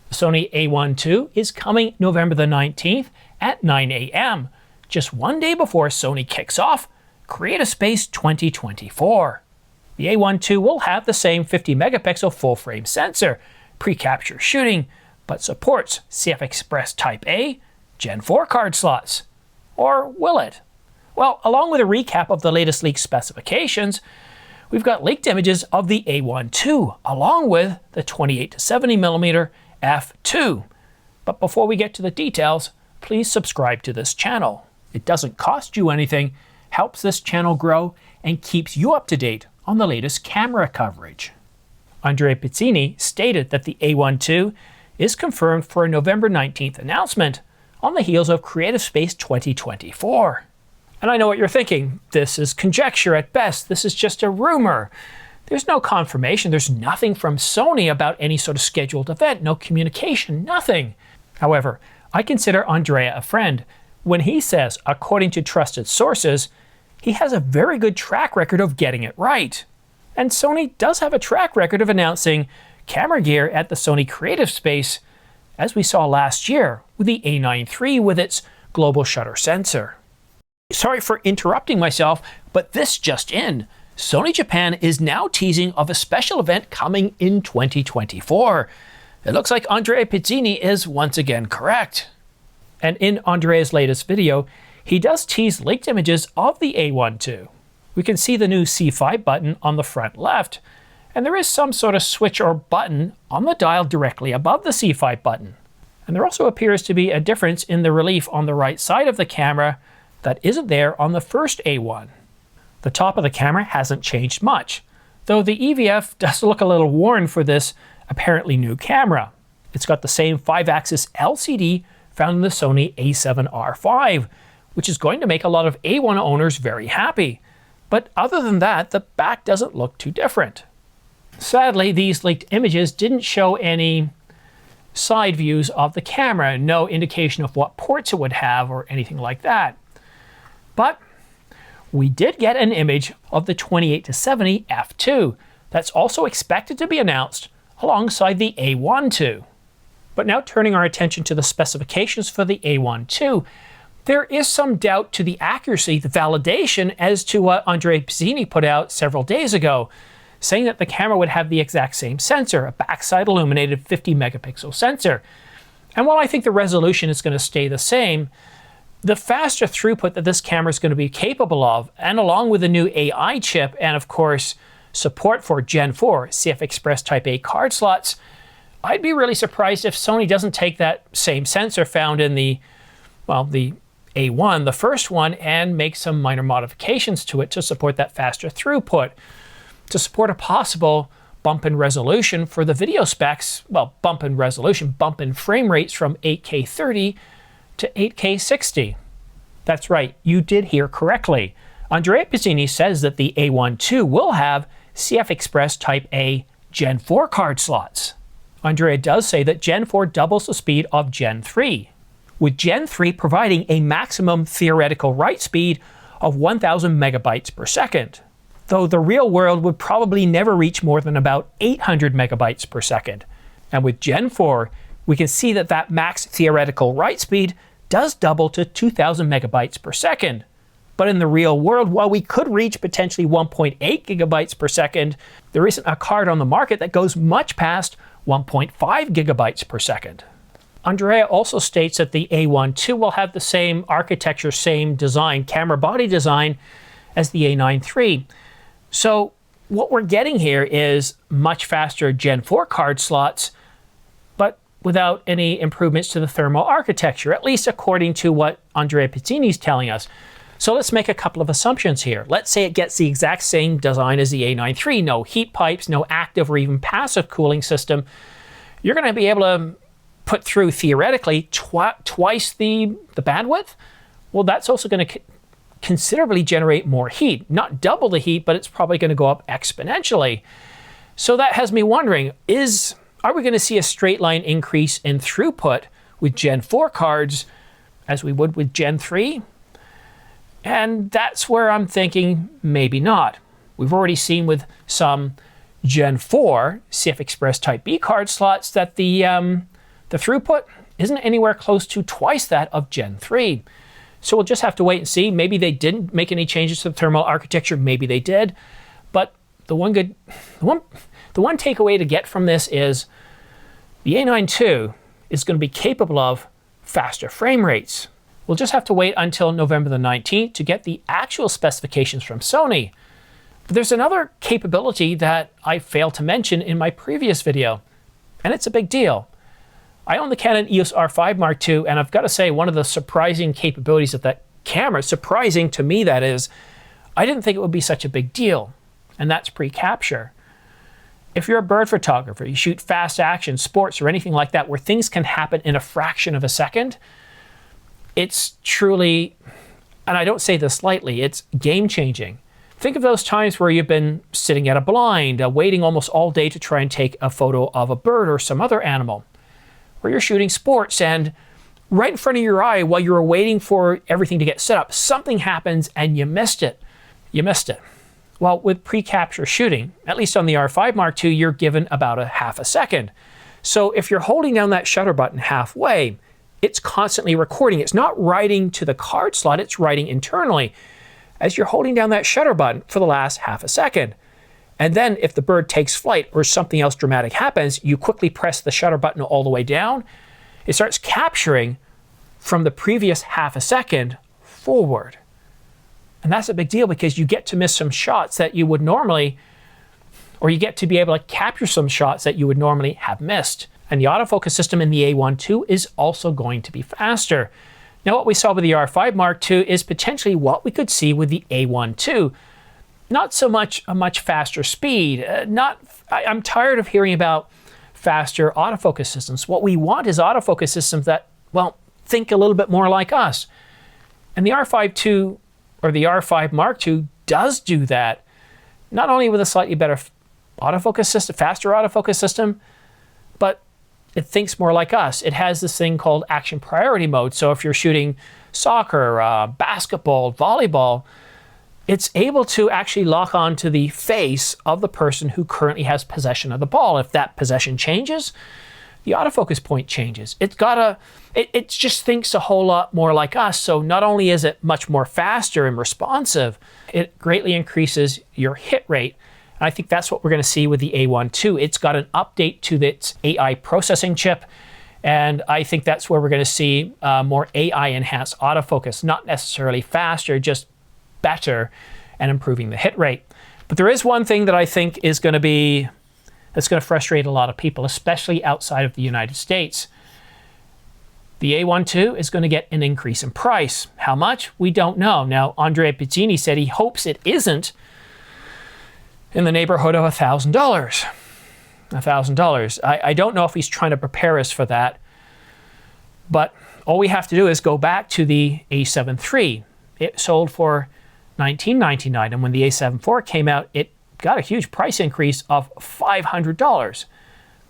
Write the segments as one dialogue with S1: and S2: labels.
S1: The Sony A1 II is coming November the 19th at 9 a.m., just one day before Sony kicks off Creative Space 2024. The A1 II will have the same 50 megapixel full-frame sensor, pre-capture shooting, but supports CF Express Type A Gen 4 card slots. Or will it? Well, along with a recap of the latest leaked specifications, we've got leaked images of the A1 II, along with the 28 to 70mm f2. But before we get to the details, please subscribe to this channel. It doesn't cost you anything, helps this channel grow, and keeps you up to date on the latest camera coverage. Andrea Pizzini stated that the A1 II is confirmed for a November 19th announcement on the heels of Creative Space 2024. And I know what you're thinking. This is conjecture at best. This is just a rumor. There's no confirmation. There's nothing from Sony about any sort of scheduled event, no communication, nothing. However, I consider Andrea a friend when he says, according to trusted sources, he has a very good track record of getting it right. And Sony does have a track record of announcing camera gear at the Sony Creative Space, as we saw last year with the A9 III with its global shutter sensor. Sorry for interrupting myself, but this just in. Sony Japan is now teasing of a special event coming in 2024. It looks like Andrea Pizzini is once again correct. And in Andrea's latest video, he does tease leaked images of the A1 II. We can see the new C5 button on the front left, and there is some sort of switch or button on the dial directly above the C5 button. And there also appears to be a difference in the relief on the right side of the camera that isn't there on the first A1. The top of the camera hasn't changed much, though the EVF does look a little worn for this apparently new camera. It's got the same 5-axis LCD found in the Sony a7R5, which is going to make a lot of A1 owners very happy. But other than that, the back doesn't look too different. Sadly, these leaked images didn't show any side views of the camera, no indication of what ports it would have or anything like that. But we did get an image of the 28 to 70 f2 that's also expected to be announced alongside the A1 II. But now turning our attention to the specifications for the A1 II, there is some doubt to the accuracy, the validation, as to what Andrea Pizzini put out several days ago, saying that the camera would have the exact same sensor, a backside illuminated 50 megapixel sensor. And while I think the resolution is going to stay the same, the faster throughput that this camera is going to be capable of, and along with the new AI chip, and of course support for Gen 4 CF Express Type A card slots, I'd be really surprised if Sony doesn't take that same sensor found in the A1, the first one, and make some minor modifications to it to support that faster throughput, to support a possible bump in resolution for the video specs, well, bump in resolution, bump in frame rates from 8K 30 to 8K 60. That's right, you did hear correctly. Andrea Pizzini says that the A1 II will have CF Express Type A Gen 4 card slots. Andrea does say that Gen 4 doubles the speed of Gen 3, with Gen 3 providing a maximum theoretical write speed of 1000 megabytes per second, though the real world would probably never reach more than about 800 megabytes per second. And with Gen 4, we can see that that max theoretical write speed does double to 2000 megabytes per second. But in the real world, while we could reach potentially 1.8 gigabytes per second, there isn't a card on the market that goes much past 1.5 gigabytes per second. Andrea also states that the A1 II will have the same architecture, same design, camera body design as the A9 III. So what we're getting here is much faster Gen 4 card slots, but without any improvements to the thermal architecture, at least according to what Andrea Pizzini is telling us. So let's make a couple of assumptions here. Let's say it gets the exact same design as the A9 III, no heat pipes, no active or even passive cooling system. You're going to be able to put through, theoretically, twice the bandwidth. Well, that's also going to considerably generate more heat. Not double the heat, but it's probably going to go up exponentially. So that has me wondering, are we going to see a straight line increase in throughput with Gen 4 cards as we would with Gen 3? And that's where I'm thinking maybe not. We've already seen with some Gen 4 CF Express Type B card slots that the The throughput isn't anywhere close to twice that of Gen 3. So we'll just have to wait and see. Maybe they didn't make any changes to the thermal architecture. Maybe they did. But the one takeaway to get from this is the A9 II is going to be capable of faster frame rates. We'll just have to wait until November the 19th to get the actual specifications from Sony. But there's another capability that I failed to mention in my previous video, and it's a big deal. I own the Canon EOS R5 Mark II, and I've got to say, one of the surprising capabilities of that camera, surprising to me that is, I didn't think it would be such a big deal, and that's pre-capture. If you're a bird photographer, you shoot fast action, sports, or anything like that, where things can happen in a fraction of a second, it's truly, and I don't say this lightly, it's game-changing. Think of those times where you've been sitting at a blind, waiting almost all day to try and take a photo of a bird or some other animal, where you're shooting sports and right in front of your eye while you're waiting for everything to get set up, something happens and you missed it. You missed it. Well, with pre-capture shooting, at least on the R5 Mark II, you're given about a half a second. So if you're holding down that shutter button halfway, it's constantly recording. It's not writing to the card slot, it's writing internally as you're holding down that shutter button for the last half a second. And then if the bird takes flight or something else dramatic happens, you quickly press the shutter button all the way down. It starts capturing from the previous half a second forward. And that's a big deal because you get to miss some shots that you would normally, or you get to be able to capture some shots that you would normally have missed. And the autofocus system in the A1 II is also going to be faster. Now, what we saw with the R5 Mark II is potentially what we could see with the A1 II. Not so much a much faster speed. I'm tired of hearing about faster autofocus systems. What we want is autofocus systems that, well, think a little bit more like us. And the R5 II, or the R5 Mark II, does do that. Not only with a slightly better autofocus system, faster autofocus system, but it thinks more like us. It has this thing called action priority mode. So if you're shooting soccer, basketball, volleyball, it's able to actually lock on to the face of the person who currently has possession of the ball. If that possession changes, the autofocus point changes. It just thinks a whole lot more like us. So not only is it much more faster and responsive, it greatly increases your hit rate. And I think that's what we're going to see with the A1 II. It's got an update to its AI processing chip. And I think that's where we're going to see more AI-enhanced autofocus. Not necessarily faster, just better and improving the hit rate. But there is one thing that I think is going to be, that's going to frustrate a lot of people, especially outside of the United States. The A1 II is going to get an increase in price. How much? We don't know. Now, Andrea Pizzini said he hopes it isn't in the neighborhood of $1,000. $1,000. I don't know if he's trying to prepare us for that, but all we have to do is go back to the A7 III. It sold for $19.99, and when the A7 IV came out, it got a huge price increase of $500.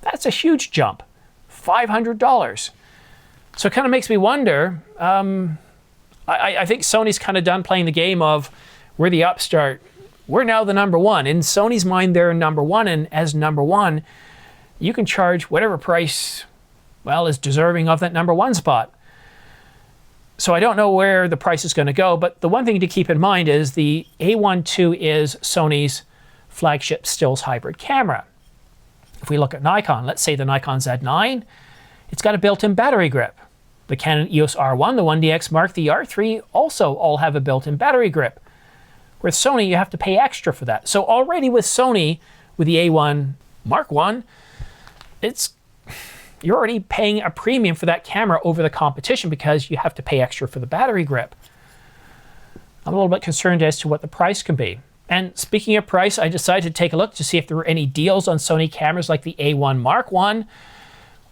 S1: That's a huge jump, $500. So it kind of makes me wonder, I think Sony's kind of done playing the game of, we're the upstart, we're now the number one. In Sony's mind, they're number one, and as number one, you can charge whatever price, well, is deserving of that number one spot. So I don't know where the price is going to go, but the one thing to keep in mind is the A1 II is Sony's flagship stills hybrid camera. If we look at Nikon, let's say the Nikon Z9, it's got a built-in battery grip. The Canon EOS R1, the 1DX Mark, the R3 also all have a built-in battery grip. With Sony, you have to pay extra for that. So already with Sony, with the A1 Mark I, you're already paying a premium for that camera over the competition because you have to pay extra for the battery grip. I'm a little bit concerned as to what the price can be. And speaking of price, I decided to take a look to see if there were any deals on Sony cameras like the A1 Mark I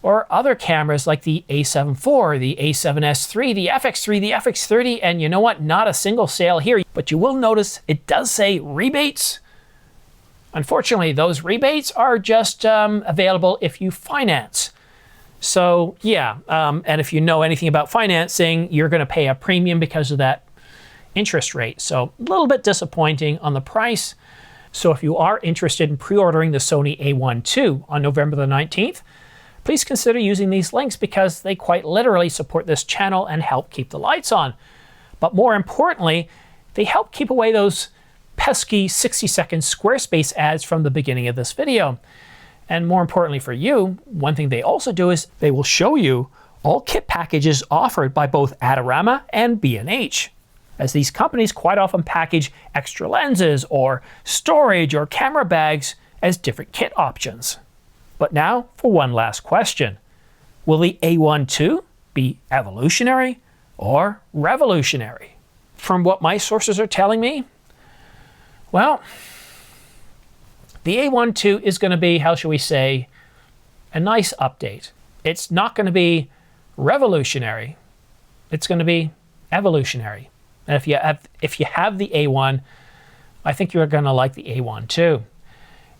S1: or other cameras like the A7 IV, the A7S III, the FX3, the FX30, and you know what? Not a single sale here, but you will notice it does say rebates. Unfortunately, those rebates are just available if you finance. So yeah, and if you know anything about financing, you're going to pay a premium because of that interest rate. So a little bit disappointing on the price. So if you are interested in pre-ordering the Sony A1 II on November the 19th, please consider using these links because they quite literally support this channel and help keep the lights on. But more importantly, they help keep away those pesky 60-second Squarespace ads from the beginning of this video. And more importantly for you, one thing they also do is they will show you all kit packages offered by both Adorama and B&H, as these companies quite often package extra lenses or storage or camera bags as different kit options. But now for one last question. Will the A1 II be evolutionary or revolutionary? From what my sources are telling me, well, the A1 II is going to be, how shall we say, a nice update. It's not going to be revolutionary. It's going to be evolutionary. And if you have the A1, I think you're going to like the A1 too.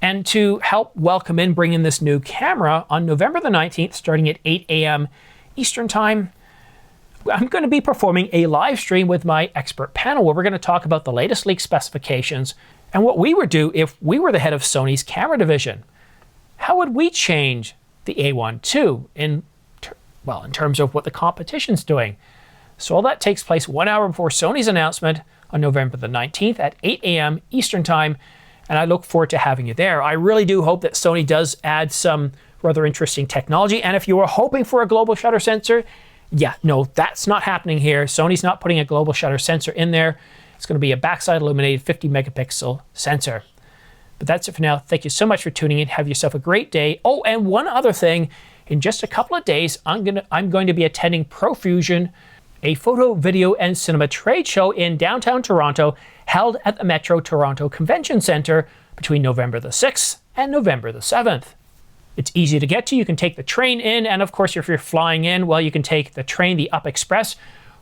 S1: And to help welcome in, bring in this new camera on November the 19th, starting at 8 a.m. Eastern Time, I'm going to be performing a live stream with my expert panel where we're going to talk about the latest leak specifications and what we would do if we were the head of Sony's camera division. How would we change the A1 II in terms of what the competition's doing? So all that takes place 1 hour before Sony's announcement on November the 19th at 8 a.m. Eastern Time, and I look forward to having you there. I really do hope that Sony does add some rather interesting technology, and if you were hoping for a global shutter sensor, yeah, no, that's not happening here. Sony's not putting a global shutter sensor in there. It's going to be a backside illuminated 50 megapixel sensor. But that's it for now. Thank you so much for tuning in. Have yourself a great day. Oh, and one other thing. In just a couple of days, I'm going to be attending Profusion, a photo, video, and cinema trade show in downtown Toronto, held at the Metro Toronto Convention Centre between November the 6th and November the 7th. It's easy to get to. You can take the train in, and of course, if you're flying in, well, you can take the train, the Up Express,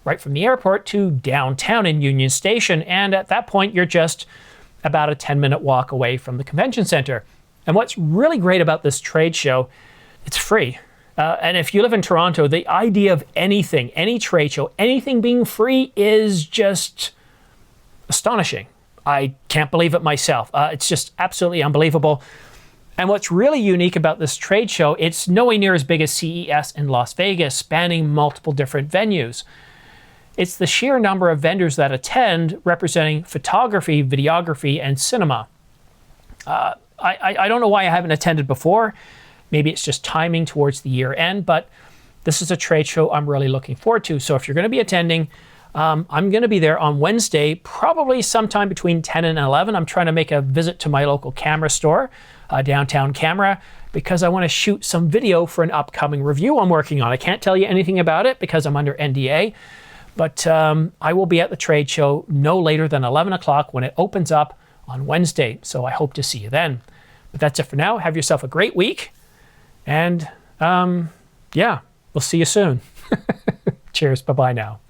S1: right from the airport to downtown in Union Station, and at that point, you're just about a 10-minute walk away from the convention center. And what's really great about this trade show, it's free. And if you live in Toronto, the idea of anything, any trade show, anything being free is just astonishing. I can't believe it myself. It's just absolutely unbelievable. And what's really unique about this trade show, it's nowhere near as big as CES in Las Vegas, spanning multiple different venues. It's the sheer number of vendors that attend, representing photography, videography, and cinema. I don't know why I haven't attended before. Maybe it's just timing towards the year end, but this is a trade show I'm really looking forward to. So if you're going to be attending, I'm going to be there on Wednesday, probably sometime between 10 and 11. I'm trying to make a visit to my local camera store, Downtown Camera, because I want to shoot some video for an upcoming review I'm working on. I can't tell you anything about it because I'm under NDA, but I will be at the trade show no later than 11 o'clock when it opens up on Wednesday. So I hope to see you then. But that's it for now. Have yourself a great week. And yeah, we'll see you soon. Cheers. Bye-bye now.